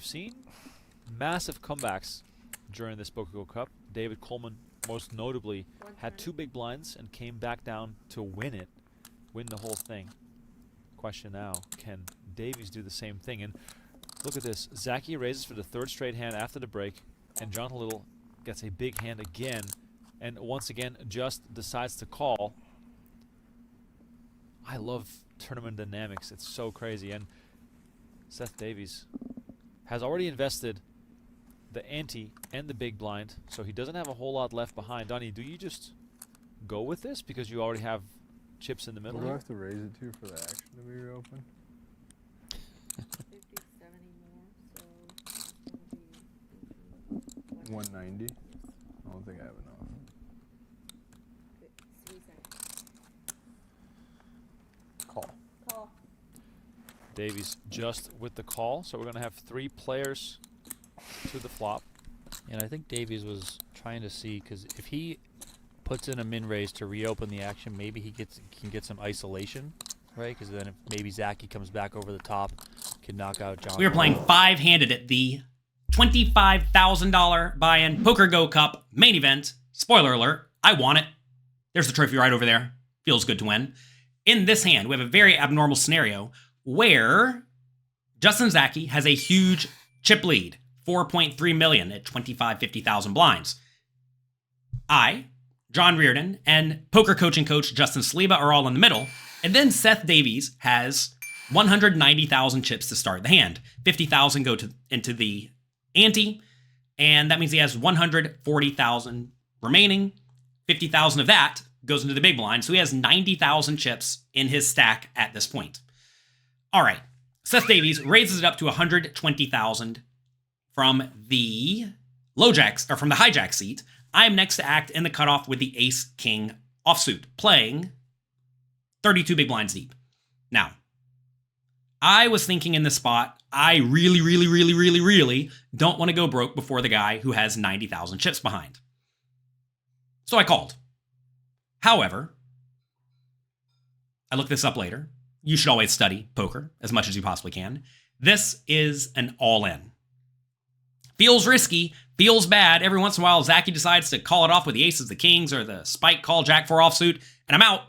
we've seen massive comebacks during this pokergo Cup. David Coleman, most notably, had 2 big blinds and came back down to win the whole thing. Question now, can Davies do the same thing? And look at this. Zaki raises for the 3rd straight hand after the break, and JonLittle gets a big hand again, and once again just decides to call. I love tournament dynamics. It's so crazy. And Seth Davies has already invested the ante and the big blind, so he doesn't have a whole lot left behind. Donnie, do you just go with this because you already have chips in the middle? Do I have to raise it too for the action to be reopened? 50, 70 more, so it's gonna be 190. I don't think I have enough. 3 seconds. Call. Call. Davies just with the call, so we're going to have 3 players to the flop. And I think Davies was trying to see, because if he puts in a min raise to reopen the action, maybe he can get some isolation, right? Because then if maybe Zaki comes back over the top, can knock out John. We were playing 5-handed at the $25,000 buy-in pokergo Cup main event. Spoiler alert, I won it. There's the trophy right over there. Feels good to win. In this hand, we have a very abnormal scenario where Justin Zaki has a huge chip lead, 4.3 million at 50,000 blinds. I, John Reardon, and poker coaching coach Justin Saliba are all in the middle, and then Seth Davies has 190,000 chips to start the hand. 50,000 go into the ante, and that means he has 140,000 remaining. 50,000 of that goes into the big blind, so he has 90,000 chips in his stack at this point. All right, Seth Davies raises it up to 120,000 from the lowjacks, or from the hijack seat. I am next to act in the cutoff with the ace-king offsuit, playing 32 big blinds deep. Now, I was thinking in this spot, I really don't want to go broke before the guy who has 90,000 chips behind. So I called. However, I looked this up later. You should always study poker as much as you possibly can. This is an all-in. Feels risky, feels bad. Every once in a while, Zaki decides to call it off with the aces, the kings, or the spike call jack 4 offsuit, and I'm out.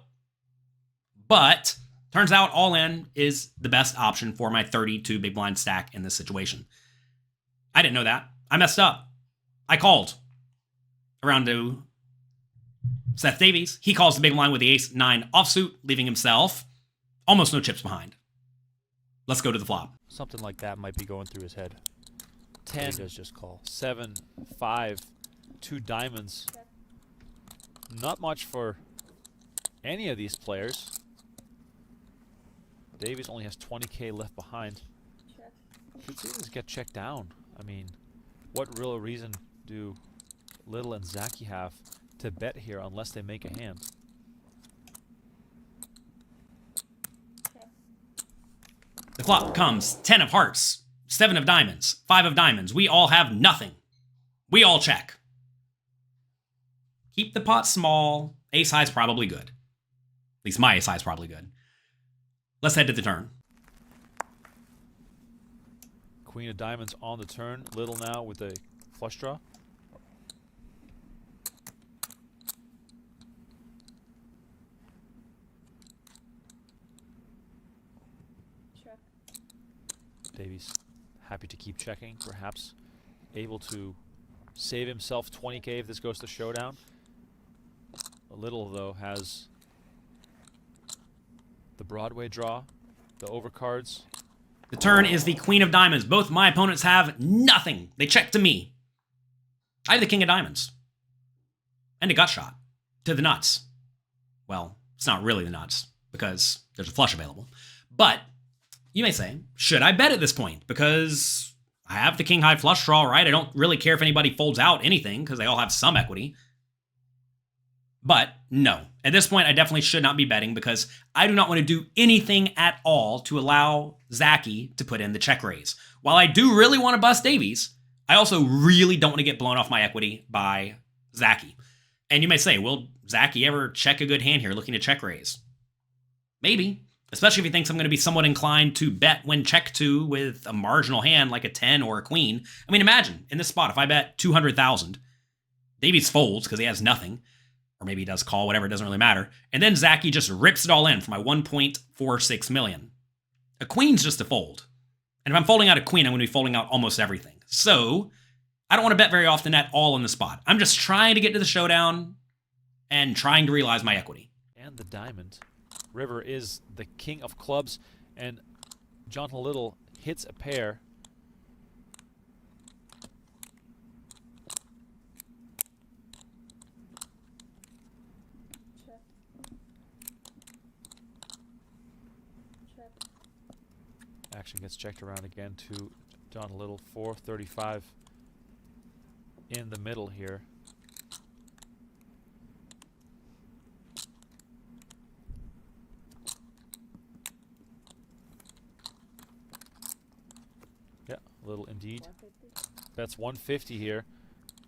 But turns out all in is the best option for my 32 big blind stack in this situation. I didn't know that. I messed up. I called around to Seth Davies. He calls the big blind with the ace-9 offsuit, leaving himself almost no chips behind. Let's go to the flop. Something like that might be going through his head. 10, He does just call. 7, 5, 2 diamonds. Not much for any of these players. Davies only has 20K left behind. Check. Should see this get checked down. I mean, what real reason do Little and Zaki have to bet here unless they make a hand? The flop comes 10 of hearts, 7 of diamonds, 5 of diamonds. We all have nothing. We all check. Keep the pot small. Ace high is probably good. At least my ace high is probably good. Let's head to the turn. Queen of diamonds on the turn. Little now with a flush draw. Check. Davies happy to keep checking, perhaps able to save himself 20K if this goes to showdown. Little, though, has the Broadway draw, the overcards. The turn is the queen of diamonds. Both my opponents have nothing. They check to me. I have the king of diamonds. And a gut shot to the nuts. Well, it's not really the nuts because there's a flush available. But you may say, should I bet at this point? Because I have the king high flush draw, right? I don't really care if anybody folds out anything because they all have some equity. But no, at this point, I definitely should not be betting because I do not want to do anything at all to allow Zaki to put in the check raise. While I do really want to bust Davies, I also really don't want to get blown off my equity by Zaki. And you may say, will Zaki ever check a good hand here looking to check raise? Maybe. especially if he thinks I'm going to be somewhat inclined to bet when check two with a marginal hand like a 10 or a queen. I mean, imagine in this spot, if I bet 200,000, Davies folds because he has nothing, or maybe he does call, whatever, it doesn't really matter. And then Zachy just rips it all in for my 1.46 million. A queen's just a fold. And if I'm folding out a queen, I'm going to be folding out almost everything. So I don't want to bet very often at all in the spot. I'm just trying to get to the showdown and trying to realize my equity. And the diamond. River is the king of clubs, and JonLittle hits a pair. Check. Check. Action gets checked around again to JonLittle. 435 in the middle here. Yeah, Little indeed. 150. Bets 150 here,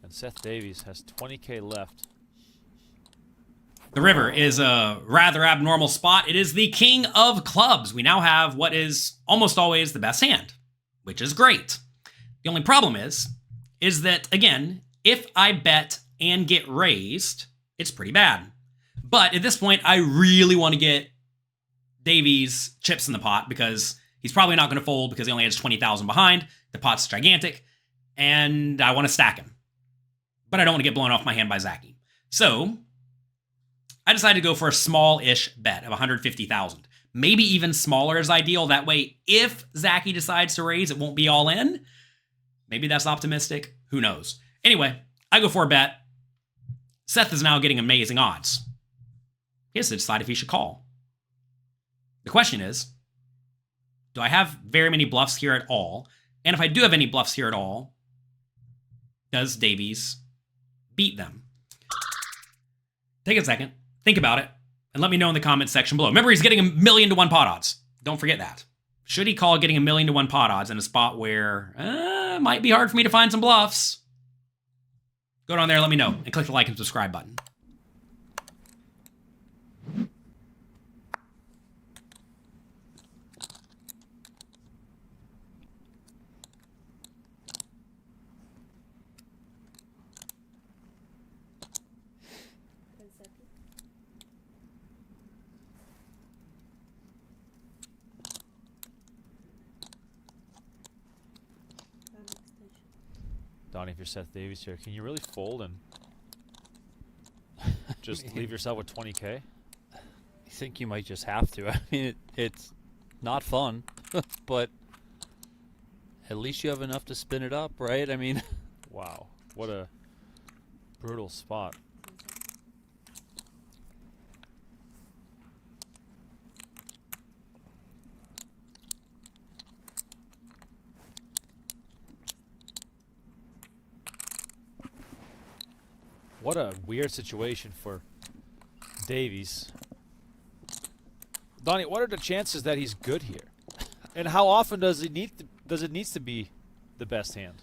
and Seth Davies has 20K left. The river is a rather abnormal spot. It is the king of clubs. We now have what is almost always the best hand, which is great. The only problem is that, again, if I bet and get raised, it's pretty bad. But at this point, I really want to get Davies chips in the pot because he's probably not going to fold because he only has 20,000 behind. The pot's gigantic, and I want to stack him. But I don't want to get blown off my hand by Zachy. So I decided to go for a small-ish bet of 150,000. Maybe even smaller is ideal. That way, if Zachy decides to raise, it won't be all in. Maybe that's optimistic. Who knows? Anyway, I go for a bet. Seth is now getting amazing odds. He has to decide if he should call. The question is, do I have very many bluffs here at all? And if I do have any bluffs here at all, does Davies beat them? Take a second, think about it, and let me know in the comments section below. Remember, he's getting 1,000,000 to 1 pot odds. Don't forget that. Should he call getting 1,000,000 to 1 pot odds in a spot where it might be hard for me to find some bluffs? Go down there, let me know, and click the like and subscribe button. Donnie, if you're Seth Davies here, can you really fold and just leave yourself with 20K? I think you might just have to. I mean, it's not fun, but at least you have enough to spin it up, right? I mean, Wow, what a brutal spot. What a weird situation for Davies. Donnie, what are the chances that he's good here? And how often does it need to be the best hand?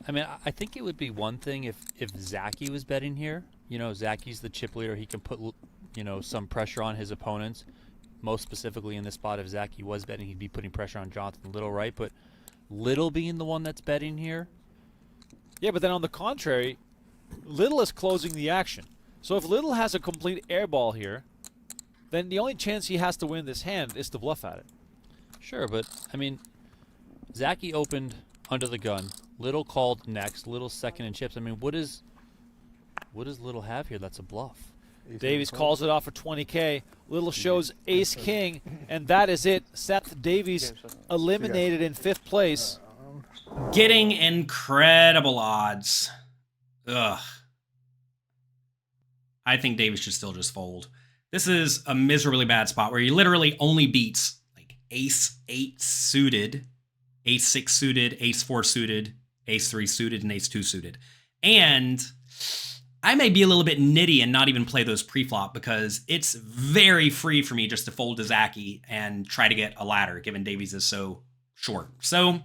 I mean, I think it would be one thing if Zachy was betting here. You know, Zachy's the chip leader. He can put, you know, some pressure on his opponents. Most specifically in this spot, if Zachy was betting, he'd be putting pressure on Jonathan Little, right? But Little being the one that's betting here. Yeah, but then on the contrary, Little is closing the action. So if Little has a complete airball here, then the only chance he has to win this hand is to bluff at it. Sure, but, I mean, Zachy opened under the gun. Little called next. Little second in chips. I mean, what does Little have here that's a bluff? Davies calls it off for 20K. Little shows ace-king, and that is it. Seth Davies eliminated in 5th place. Getting incredible odds. Ugh. I think Davies should still just fold. This is a miserably bad spot where he literally only beats like ace-8 suited, ace-6 suited, ace-4 suited, ace-3 suited, and ace-2 suited. And I may be a little bit nitty and not even play those pre-flop because it's very free for me just to fold to Zachy and try to get a ladder, given Davies is so short. So,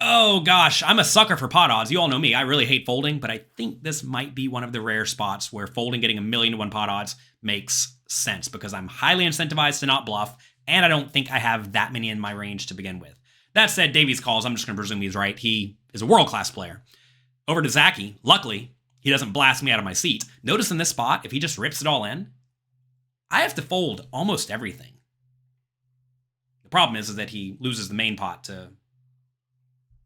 oh gosh, I'm a sucker for pot odds. You all know me. I really hate folding, but I think this might be one of the rare spots where folding getting 1,000,000 to 1 pot odds makes sense because I'm highly incentivized to not bluff, and I don't think I have that many in my range to begin with. That said, Davies calls. I'm just going to presume he's right. He is a world-class player. Over to Zachy. Luckily, he doesn't blast me out of my seat. Notice in this spot, if he just rips it all in, I have to fold almost everything. The problem is that he loses the main pot to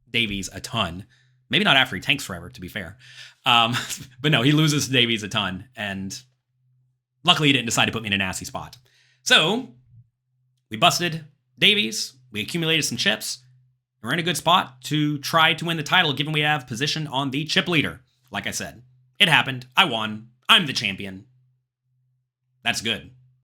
Davies a ton. Maybe not after he tanks forever, to be fair. But no, he loses to Davies a ton, and luckily he didn't decide to put me in a nasty spot. So, we busted Davies, we accumulated some chips, and we're in a good spot to try to win the title, given we have position on the chip leader. Like I said, it happened. I won. I'm the champion. That's good.